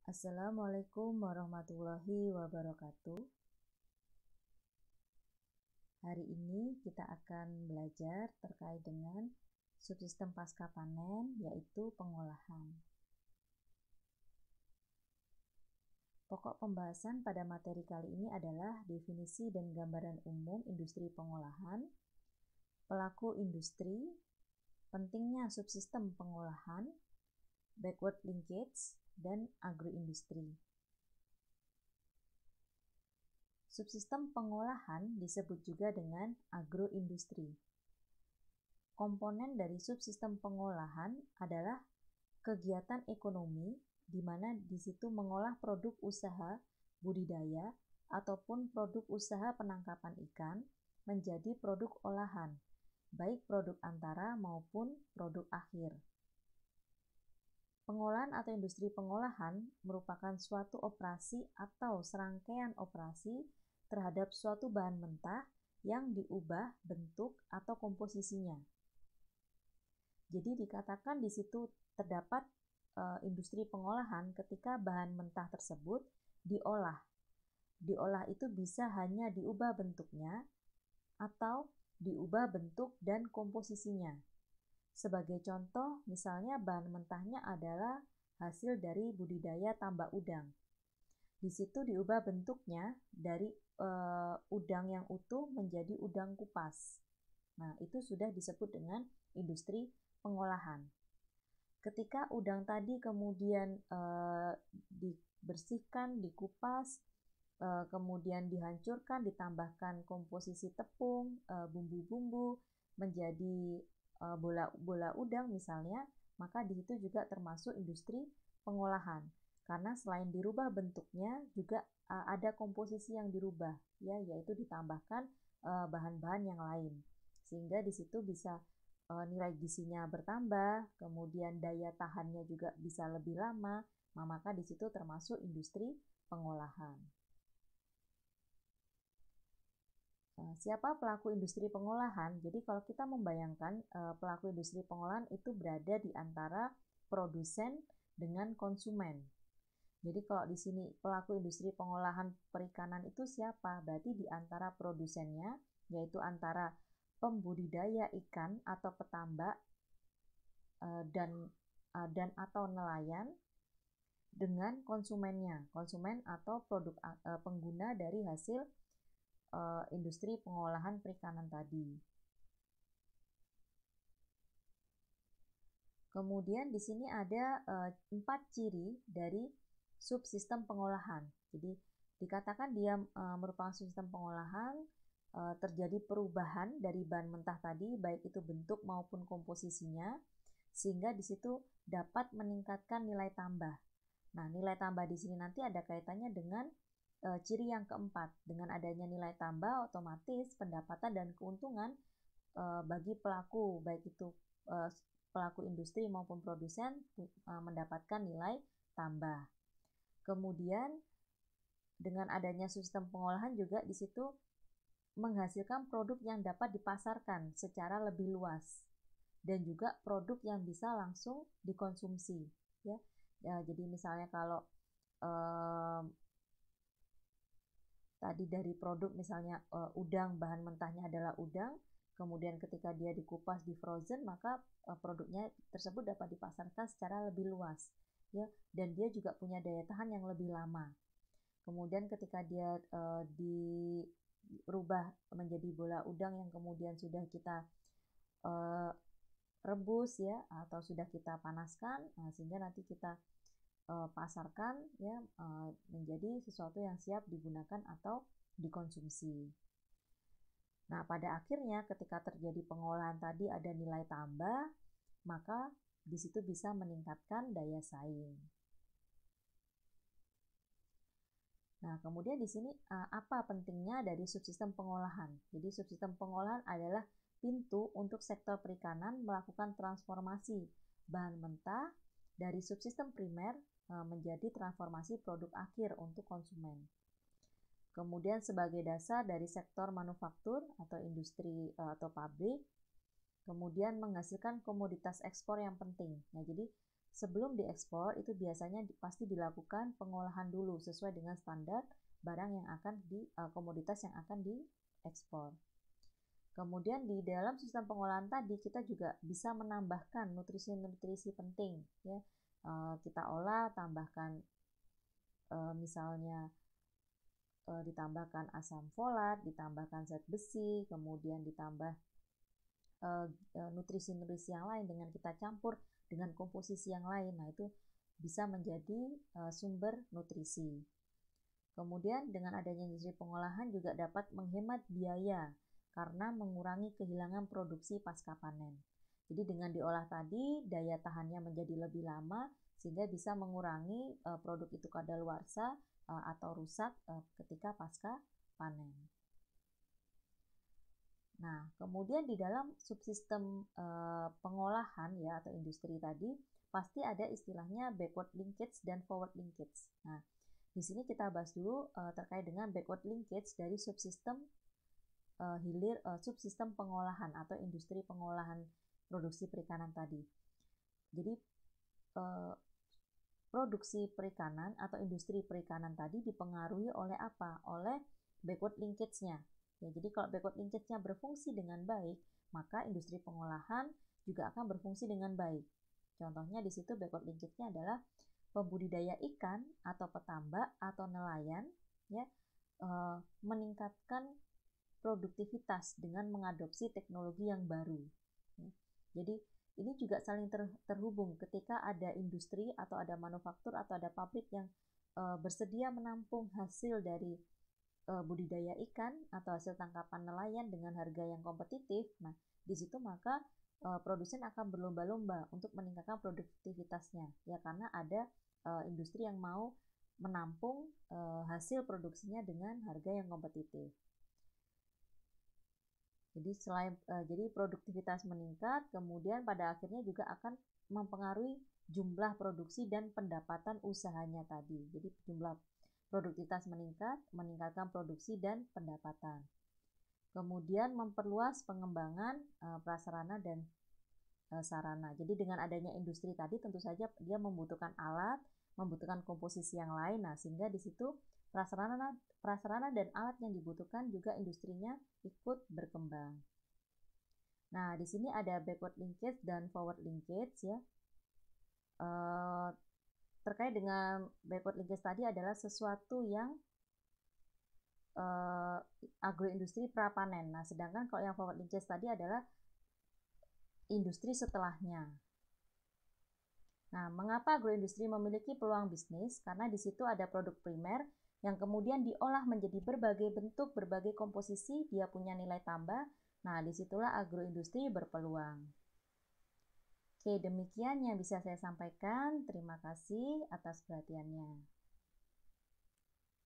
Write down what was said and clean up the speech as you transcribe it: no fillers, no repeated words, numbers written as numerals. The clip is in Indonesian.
Assalamualaikum warahmatullahi wabarakatuh. Hari ini kita akan belajar terkait dengan subsistem pasca panen, yaitu pengolahan. Pokok pembahasan pada materi kali ini adalah definisi dan gambaran umum industri pengolahan, pelaku industri, pentingnya subsistem pengolahan, backward linkage, dan agroindustri. Subsistem pengolahan disebut juga dengan agroindustri. Komponen dari subsistem pengolahan adalah kegiatan ekonomi di mana di situ mengolah produk usaha budidaya ataupun produk usaha penangkapan ikan menjadi produk olahan, baik produk antara maupun produk akhir. Pengolahan atau industri pengolahan merupakan suatu operasi atau serangkaian operasi terhadap suatu bahan mentah yang diubah bentuk atau komposisinya. Jadi dikatakan di situ terdapat industri pengolahan ketika bahan mentah tersebut diolah. Diolah itu bisa hanya diubah bentuknya atau diubah bentuk dan komposisinya. Sebagai contoh, misalnya bahan mentahnya adalah hasil dari budidaya tambak udang. Di situ diubah bentuknya dari udang yang utuh menjadi udang kupas. Nah, itu sudah disebut dengan industri pengolahan. Ketika udang tadi kemudian dibersihkan, dikupas, kemudian dihancurkan, ditambahkan komposisi tepung, bumbu-bumbu menjadi bola-bola udang misalnya, maka di situ juga termasuk industri pengolahan. Karena selain dirubah bentuknya, juga ada komposisi yang dirubah, ya, yaitu ditambahkan bahan-bahan yang lain. Sehingga di situ bisa nilai gizinya bertambah, kemudian daya tahannya juga bisa lebih lama, maka di situ termasuk industri pengolahan. Siapa pelaku industri pengolahan? Jadi kalau kita membayangkan pelaku industri pengolahan itu berada di antara produsen dengan konsumen. Jadi kalau di sini pelaku industri pengolahan perikanan itu siapa? Berarti di antara produsennya, yaitu antara pembudidaya ikan atau petambak dan atau nelayan dengan konsumennya, konsumen atau pengguna dari hasil industri pengolahan perikanan tadi. Kemudian di sini ada 4 ciri dari subsistem pengolahan. Jadi dikatakan dia merupakan subsistem pengolahan, terjadi perubahan dari bahan mentah tadi, baik itu bentuk maupun komposisinya, sehingga di situ dapat meningkatkan nilai tambah. Nah, nilai tambah di sini nanti ada kaitannya dengan ciri yang keempat. Dengan adanya nilai tambah, otomatis pendapatan dan keuntungan bagi pelaku, baik itu pelaku industri maupun produsen mendapatkan nilai tambah. Kemudian dengan adanya sistem pengolahan juga di situ menghasilkan produk yang dapat dipasarkan secara lebih luas dan juga produk yang bisa langsung dikonsumsi, ya. Jadi misalnya kalau tadi dari produk misalnya udang, bahan mentahnya adalah udang, kemudian ketika dia dikupas di frozen, maka produknya tersebut dapat dipasarkan secara lebih luas, ya, dan dia juga punya daya tahan yang lebih lama. Kemudian ketika dia dirubah menjadi bola udang yang kemudian sudah kita rebus, ya, atau sudah kita panaskan, sehingga nanti kita pasarkan, ya, menjadi sesuatu yang siap digunakan atau dikonsumsi. Nah, pada akhirnya ketika terjadi pengolahan tadi ada nilai tambah, maka di situ bisa meningkatkan daya saing. Nah, kemudian di sini apa pentingnya dari subsistem pengolahan? Jadi subsistem pengolahan adalah pintu untuk sektor perikanan melakukan transformasi bahan mentah dari subsistem primer menjadi transformasi produk akhir untuk konsumen. Kemudian sebagai dasar dari sektor manufaktur atau industri atau pabrik, kemudian menghasilkan komoditas ekspor yang penting. Nah, jadi sebelum diekspor itu biasanya pasti dilakukan pengolahan dulu sesuai dengan standar barang yang akan komoditas yang akan diekspor. Kemudian di dalam sistem pengolahan tadi kita juga bisa menambahkan nutrisi-nutrisi penting ya. Kita olah, tambahkan misalnya ditambahkan asam folat, ditambahkan zat besi, kemudian ditambah nutrisi-nutrisi yang lain dengan kita campur dengan komposisi yang lain. Nah, itu bisa menjadi sumber nutrisi. Kemudian dengan adanya industri pengolahan juga dapat menghemat biaya karena mengurangi kehilangan produksi pasca panen. Jadi dengan diolah tadi daya tahannya menjadi lebih lama sehingga bisa mengurangi produk itu kadaluarsa atau rusak ketika pasca panen. Nah, kemudian di dalam subsistem pengolahan ya atau industri tadi pasti ada istilahnya backward linkage dan forward linkage. Nah, di sini kita bahas dulu terkait dengan backward linkage dari subsistem subsistem pengolahan atau industri pengolahan produksi perikanan tadi. Jadi produksi perikanan atau industri perikanan tadi dipengaruhi oleh apa? Oleh backward linkage-nya. Ya, jadi kalau backward linkage-nya berfungsi dengan baik, maka industri pengolahan juga akan berfungsi dengan baik. Contohnya di situ backward linkage-nya adalah pembudidaya ikan atau petambak atau nelayan ya meningkatkan produktivitas dengan mengadopsi teknologi yang baru. Jadi ini juga saling terhubung ketika ada industri atau ada manufaktur atau ada pabrik yang bersedia menampung hasil dari budidaya ikan atau hasil tangkapan nelayan dengan harga yang kompetitif. Nah, di situ maka produsen akan berlomba-lomba untuk meningkatkan produktivitasnya ya karena ada industri yang mau menampung hasil produksinya dengan harga yang kompetitif. Jadi produktivitas meningkat, kemudian pada akhirnya juga akan mempengaruhi jumlah produksi dan pendapatan usahanya tadi. Jadi jumlah produktivitas meningkat, meningkatkan produksi dan pendapatan. Kemudian memperluas pengembangan prasarana dan sarana. Jadi dengan adanya industri tadi tentu saja dia membutuhkan alat, membutuhkan komposisi yang lain. Nah, sehingga di situ prasarana dan alat yang dibutuhkan juga industrinya ikut berkembang. Nah, di sini ada backward linkage dan forward linkage ya. Terkait dengan backward linkage tadi adalah sesuatu yang agroindustri prapanen. Nah, sedangkan kalau yang forward linkage tadi adalah industri setelahnya. Nah, mengapa agroindustri memiliki peluang bisnis? Karena di situ ada produk primer yang kemudian diolah menjadi berbagai bentuk, berbagai komposisi, dia punya nilai tambah. Nah, disitulah agroindustri berpeluang. Oke, demikian yang bisa saya sampaikan. Terima kasih atas perhatiannya.